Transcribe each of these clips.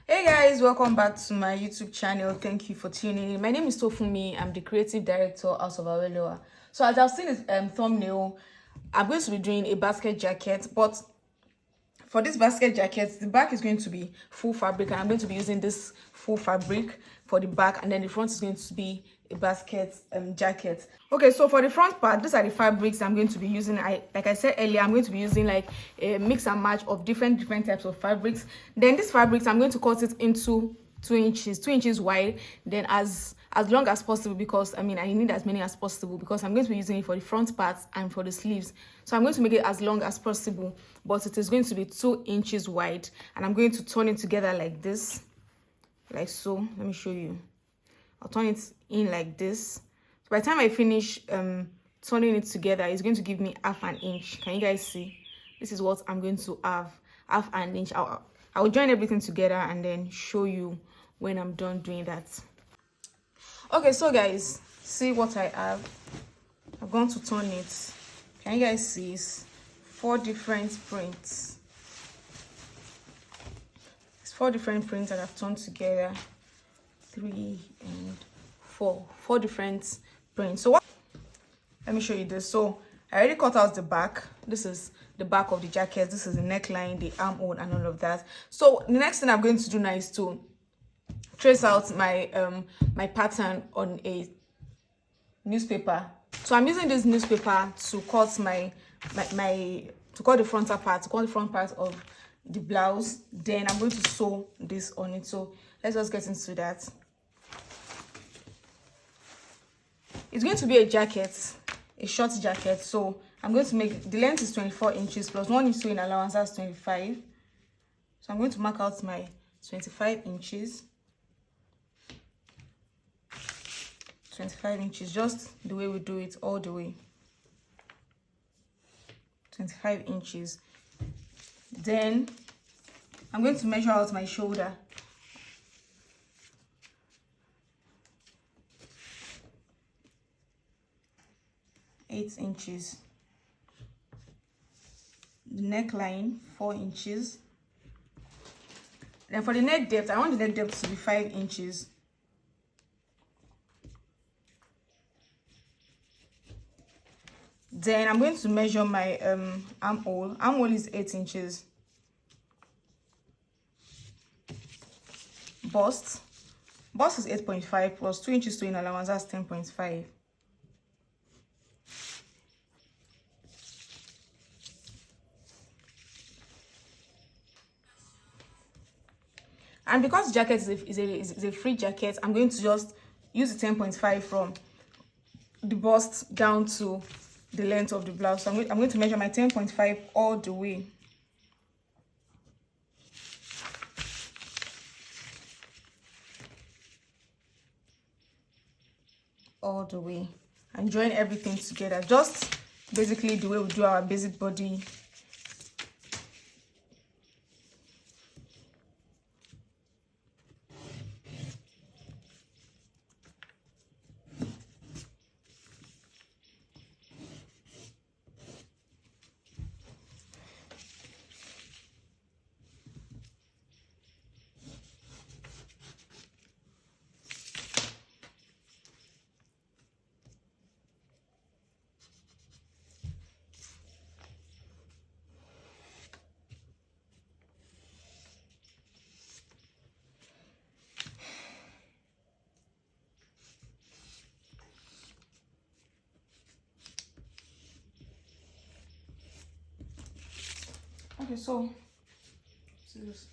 Hey guys, welcome back to my YouTube channel. Thank you for tuning in. My name is Tofumi. I'm the creative director House of Aweloa. So as I've seen this thumbnail, I'm going to be doing a basket jacket, but for this basket jacket, the back is going to be full fabric, and I'm going to be using this full fabric for the back, and then the front is going to be a basket jacket. Okay, so for the front part, these are the fabrics I'm going to be using. Like I said earlier, I'm going to be using like a mix and match of different types of fabrics. Then these fabrics, I'm going to cut it into 2 inches wide, then as long as possible, because I need as many as possible because I'm going to be using it for the front parts and for the sleeves. So I'm going to make it as long as possible, but it is going to be 2 inches wide, and I'm going to turn it together like this, like so. Let me show you. I'll turn it in like this. So by the time I finish turning it together, it's going to give me half an inch. Can you guys see? This is what I'm going to have, half an inch. I'll join everything together and then show you when I'm done doing that. Okay, so guys, see what I have. I'm going to turn it. Can you guys see? It's 4 different prints. It's 4 different prints that I've turned together. 3 and 4 different prints. So let me show you this. So I already cut out the back. This is the back of the jacket. This is the neckline, the armhole, and all of that. So the next thing I'm going to do now is to trace out my my pattern on a newspaper. So I'm using this newspaper to cut to cut the frontal part, to cut the front part of the blouse. Then I'm going to sew this on it. So let's just get into that. It's going to be a jacket, a short jacket. So I'm going to make, the length is 24 inches plus 1 inch sewing allowance, that's 25. So I'm going to mark out my 25 inches. 25 inches, just the way we do it, all the way. 25 inches. Then I'm going to measure out my shoulder. Eight inches. The neckline, 4 inches. Then for the neck depth, I want the neck depth to be 5 inches. Then I'm going to measure my armhole. Armhole is 8 inches. Bust is 8.5 plus 2 inches sewing allowance, that's 10.5. And because the jacket is a free jacket, I'm going to just use the 10.5 from the bust down to the length of the blouse. So I'm going to measure my 10.5 all the way. All the way. And join everything together. Just basically the way we do our basic body. Okay, so scissors.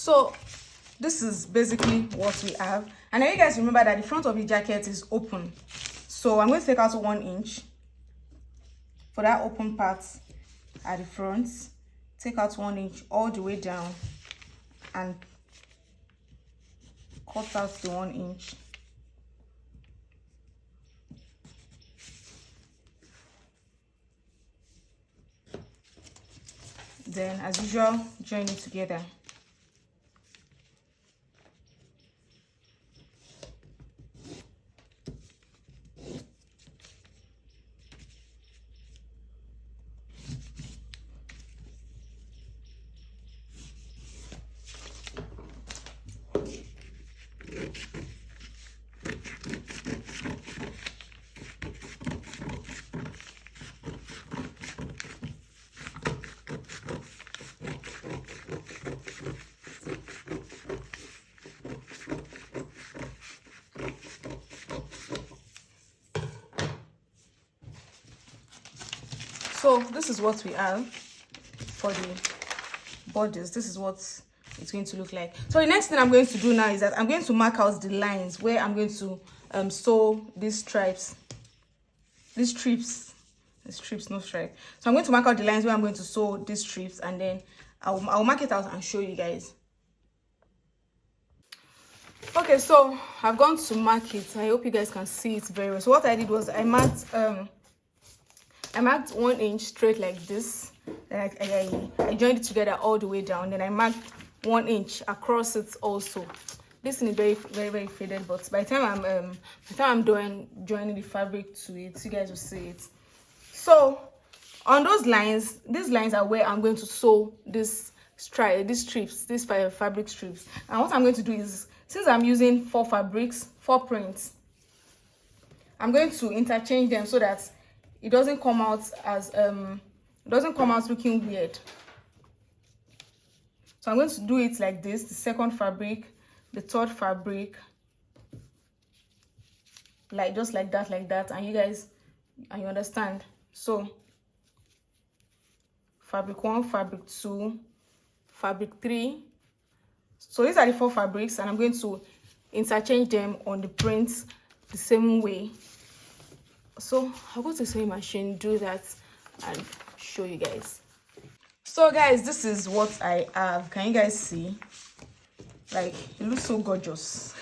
So this is basically what we have. And now you guys remember that the front of the jacket is open, so I'm going to take out 1 inch for that open part at the front. Take out 1 inch all the way down and cut out the 1 inch. Then as usual, join it together. So this is what we have for the borders. This is what it's going to look like. So the next thing I'm going to do now is that I'm going to mark out the lines where I'm going to sew these stripes, these strips, no stripe. So I'm going to mark out the lines where I'm going to sew these strips, and then I'll mark it out and show you guys. Okay, so I've gone to mark it. I hope you guys can see it very well. So what I did was I marked 1 inch straight like this. Then I joined it together all the way down. Then I marked 1 inch across it also. This thing is very faded, but by the time I'm done joining the fabric to it, you guys will see it. So on those lines, these lines are where I'm going to sew these strips, these fabric strips. And what I'm going to do is, since I'm using 4 fabrics, 4 prints, I'm going to interchange them so that it doesn't come out as looking weird. So I'm going to do it like this: the second fabric, the third fabric, like just like that, and you understand. So fabric 1, fabric 2, fabric 3. So these are the 4 fabrics, and I'm going to interchange them on the prints the same way. So I'll go to the sewing machine, do that, and show you guys. So guys, this is what I have. Can you guys see? Like, it looks so gorgeous.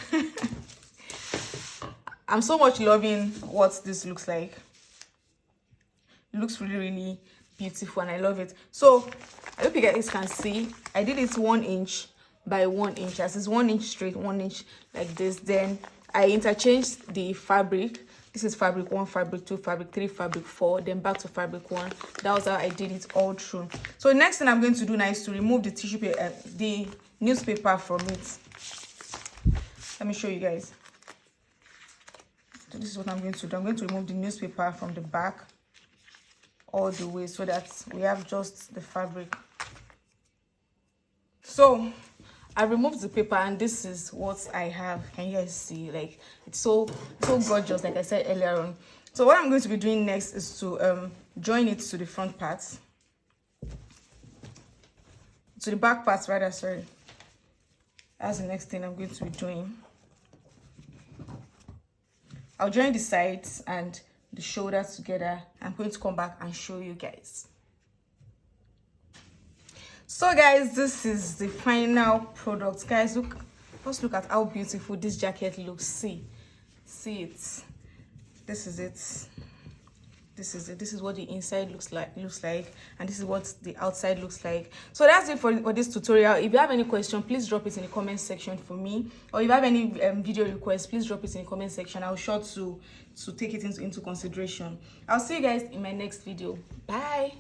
I'm so much loving what this looks like. It looks really beautiful, and I love it. So I hope you guys can see I did it 1 inch by 1 inch. As is 1 inch straight, 1 inch like this. Then I interchanged the fabric. This is fabric 1, fabric 2, fabric 3, fabric 4, then back to fabric 1. That was how I did it all through. So the next thing I'm going to do now is to remove the tissue paper, the newspaper from it. Let me show you guys. So this is what I'm going to do. I'm going to remove the newspaper from the back all the way so that we have just the fabric. So I removed the paper, and this is what I have. Can you guys see? Like, it's so gorgeous, like I said earlier on. So what I'm going to be doing next is to join it to the front part, to the back part rather, sorry. That's the next thing I'm going to be doing. I'll join the sides and the shoulders together. I'm going to come back and show you guys. So guys, this is the final product. Guys, let's look at how beautiful this jacket looks. See it. This is it. This is what the inside looks like, and this is what the outside looks like. So that's it for this tutorial. If you have any question, please drop it in the comment section for me, or if you have any video requests, please drop it in the comment section. I'll sure to take it into consideration. I'll see you guys in my next video. Bye.